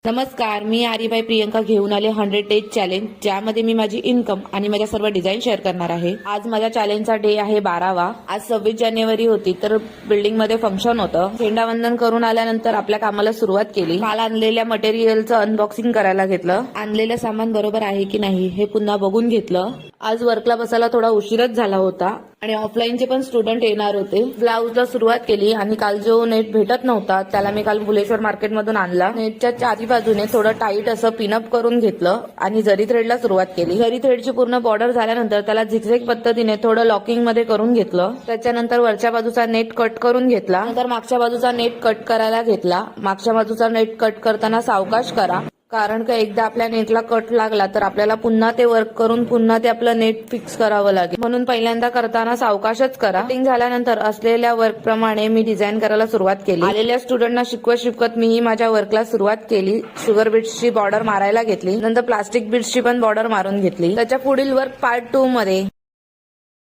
नमस्कार, मी आरीबाई प्रियंका घेऊन आले 100 डेज चॅलेंज, ज्यामध्ये मी माझी इन्कम आणि माझ्या सर्व डिझाईन शेअर करणार आहे। आज माझ्या चॅलेंजचा डे आहे 12वा। आज 26 जानेवारी होती, तर बिल्डिंग मध्ये फंक्शन होतं। झेंडावंदन करून आल्यानंतर आपल्या कामाला सुरुवात केली। काल आणलेल्या मटेरियलचं अनबॉक्सिंग करायला घेतलं। आणलेलं सामान बरोबर आहे की नाही हे पुन्हा बघून घेतलं। आज वर्कला बसायला थोडा उशीरच झाला होता आणि ऑफलाईनचे पण स्टुडंट येणार होते। ब्लाऊजला सुरुवात केली आणि काल जो नेट भेटत नव्हता त्याला मी काल भुलेश्वर मार्केटमधून आणला। नेटच्या चारी बाजूने थोडं टाईट असं पिनअप करून घेतलं आणि जरी थ्रेडला सुरुवात केली। जरी थ्रेडची पूर्ण बॉर्डर झाल्यानंतर त्याला झिगझॅग पद्धतीने थोडं लॉकिंग मध्ये करून घेतलं। त्याच्यानंतर वरच्या बाजूचा नेट कट करून घेतला। नंतर मागच्या बाजूचा नेट कट करायला घेतला। मागच्या बाजूचा नेट कट करताना सावकाश करा, कारण का एकदा आपल्या नेटला कट लागला तर आपल्याला पुन्हा ते वर्क करून पुन्हा ते आपलं नेट फिक्स करावं लागेल, म्हणून पहिल्यांदा करताना सावकाशच करा। कटिंग झाल्यानंतर असलेल्या वर्क प्रमाणे मी डिझाईन करायला सुरुवात केली। आलेल्या स्टुडंटना शिकवत मी माझ्या वर्कला सुरुवात केली। शुगर बीट्सची बॉर्डर मारायला घेतली, नंतर प्लास्टिक बीट्सची पण बॉर्डर मारून घेतली। त्याच्या पुढील वर्क पार्ट 2 मध्ये